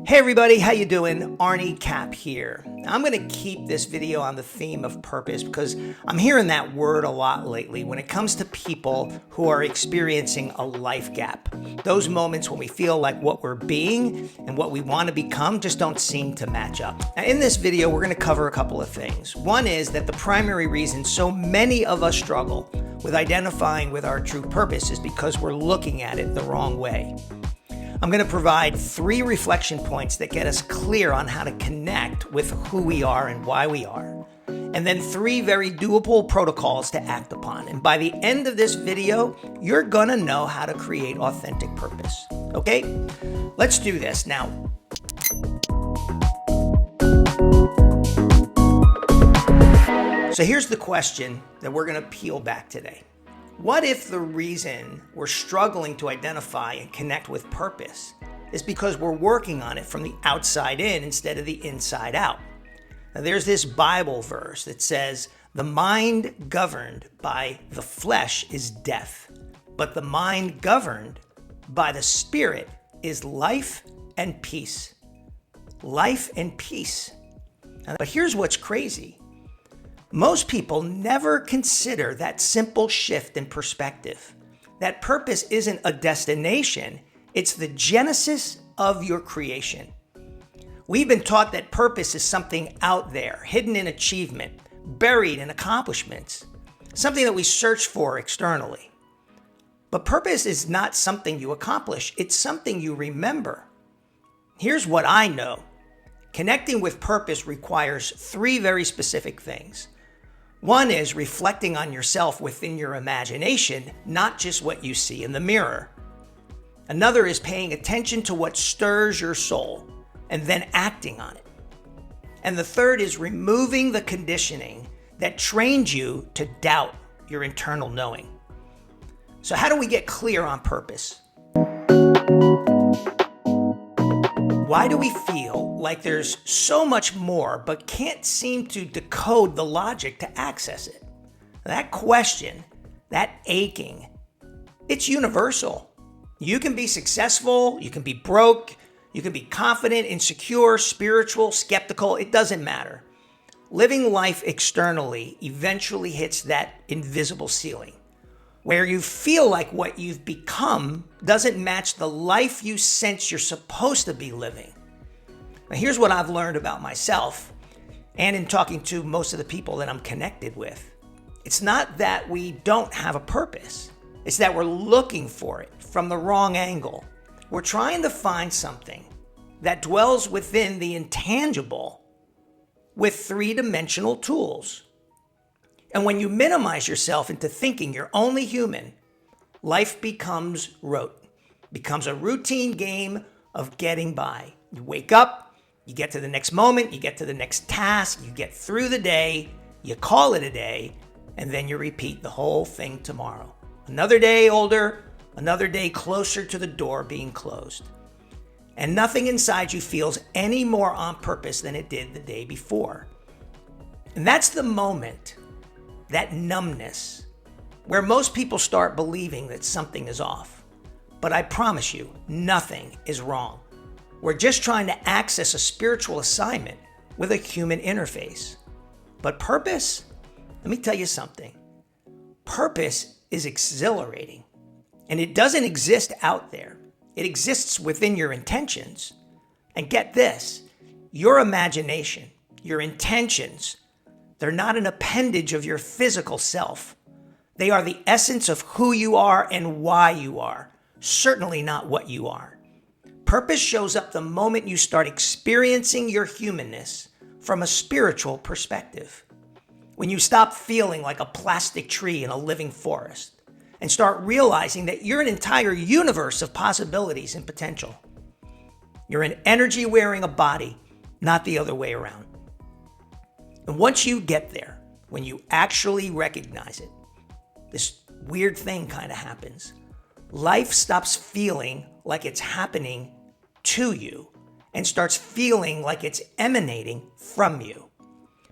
Hey everybody, how you doing? ArnieCAP here. I'm going to keep this video on the theme of purpose because I'm hearing that word a lot lately when it comes to people who are experiencing a life gap. Those moments when we feel like what we're being and what we want to become just don't seem to match up. Now in this video, we're going to cover a couple of things. One is that the primary reason so many of us struggle with identifying with our true purpose is because we're looking at it the wrong way. I'm going to provide 3 reflection points that get us clear on how to connect with who we are and why we are. And then 3 very doable protocols to act upon. And by the end of this video, you're going to know how to create authentic purpose. Okay? Let's do this now. So here's the question that we're going to peel back today. What if the reason we're struggling to identify and connect with purpose is because we're working on it from the outside in instead of the inside out? Now, there's this Bible verse that says, "The mind governed by the flesh is death, but the mind governed by the Spirit is life and peace." Life and peace. But here's what's crazy. Most people never consider that simple shift in perspective. That purpose isn't a destination, it's the genesis of your creation. We've been taught that purpose is something out there, hidden in achievement, buried in accomplishments, something that we search for externally. But purpose is not something you accomplish, it's something you remember. Here's what I know. Connecting with purpose requires 3 very specific things. One is reflecting on yourself within your imagination, not just what you see in the mirror. Another is paying attention to what stirs your soul and then acting on it. And the third is removing the conditioning that trained you to doubt your internal knowing. So how do we get clear on purpose? Why do we feel like there's so much more but can't seem to decode the logic to access it? That question, that aching, it's universal. You can be successful, you can be broke, you can be confident, insecure, spiritual, skeptical, it doesn't matter. Living life externally eventually hits that invisible ceiling, where you feel like what you've become doesn't match the life you sense you're supposed to be living. Now, here's what I've learned about myself and in talking to most of the people that I'm connected with. It's not that we don't have a purpose. It's that we're looking for it from the wrong angle. We're trying to find something that dwells within the intangible with 3-dimensional tools. And when you minimize yourself into thinking you're only human, life becomes rote, becomes a routine game of getting by. You wake up, you get to the next moment, you get to the next task, you get through the day, you call it a day, and then you repeat the whole thing tomorrow. Another day older, another day closer to the door being closed. And nothing inside you feels any more on purpose than it did the day before. And that's the moment, that numbness, where most people start believing that something is off. But I promise you, nothing is wrong. We're just trying to access a spiritual assignment with a human interface. But purpose, let me tell you something. Purpose is exhilarating, and it doesn't exist out there. It exists within your intentions. And get this, your imagination, your intentions, they're not an appendage of your physical self. They are the essence of who you are and why you are, certainly not what you are. Purpose shows up the moment you start experiencing your humanness from a spiritual perspective. When you stop feeling like a plastic tree in a living forest and start realizing that you're an entire universe of possibilities and potential. You're an energy wearing a body, not the other way around. And once you get there, when you actually recognize it, this weird thing kind of happens. Life stops feeling like it's happening to you and starts feeling like it's emanating from you,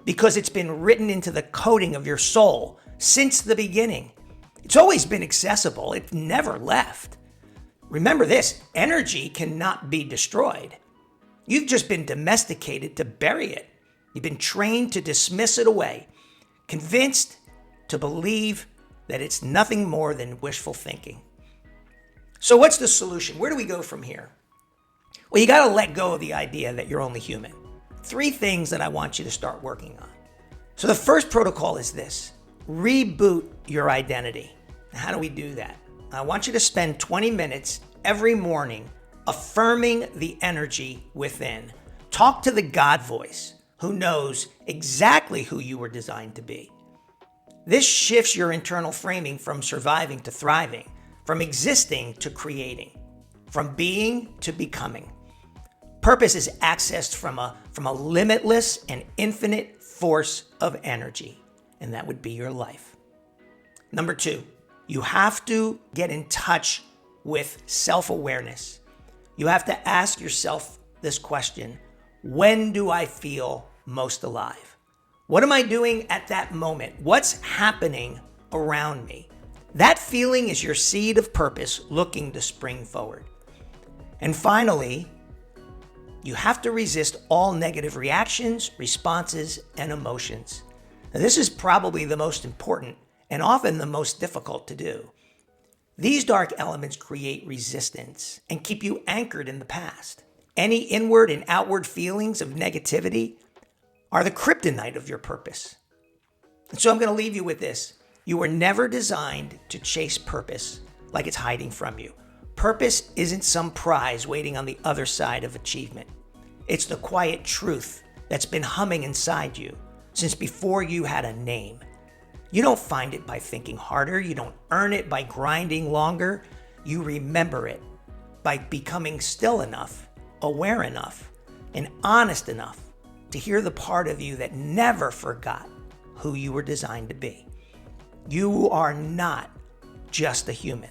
because it's been written into the coding of your soul since the beginning. It's always been accessible. It's never left. Remember this, energy cannot be destroyed. You've just been domesticated to bury it. You've been trained to dismiss it away, convinced to believe that it's nothing more than wishful thinking. So what's the solution? Where do we go from here? Well, you got to let go of the idea that you're only human. 3 things that I want you to start working on. So the first protocol is this: reboot your identity. How do we do that? I want you to spend 20 minutes every morning affirming the energy within. Talk to the God voice who knows exactly who you were designed to be. This shifts your internal framing from surviving to thriving, from existing to creating, from being to becoming. Purpose is accessed from a limitless and infinite force of energy, and that would be your life. Number 2, you have to get in touch with self-awareness. You have to ask yourself this question: when do I feel most alive? What am I doing at that moment? What's happening around me? That feeling is your seed of purpose looking to spring forward. And finally, you have to resist all negative reactions, responses, and emotions. Now, this is probably the most important and often the most difficult to do. These dark elements create resistance and keep you anchored in the past. Any inward and outward feelings of negativity are the kryptonite of your purpose. And so I'm going to leave you with this. You were never designed to chase purpose like it's hiding from you. Purpose isn't some prize waiting on the other side of achievement. It's the quiet truth that's been humming inside you since before you had a name. You don't find it by thinking harder. You don't earn it by grinding longer. You remember it by becoming still enough, aware enough, and honest enough to hear the part of you that never forgot who you were designed to be. You are not just a human.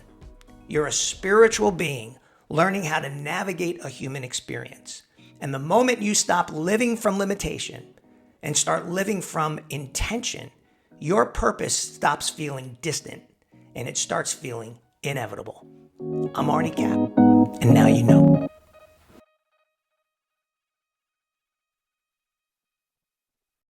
You're a spiritual being learning how to navigate a human experience. And the moment you stop living from limitation and start living from intention, your purpose stops feeling distant and it starts feeling inevitable. I'm ArnieCAP, and now you know.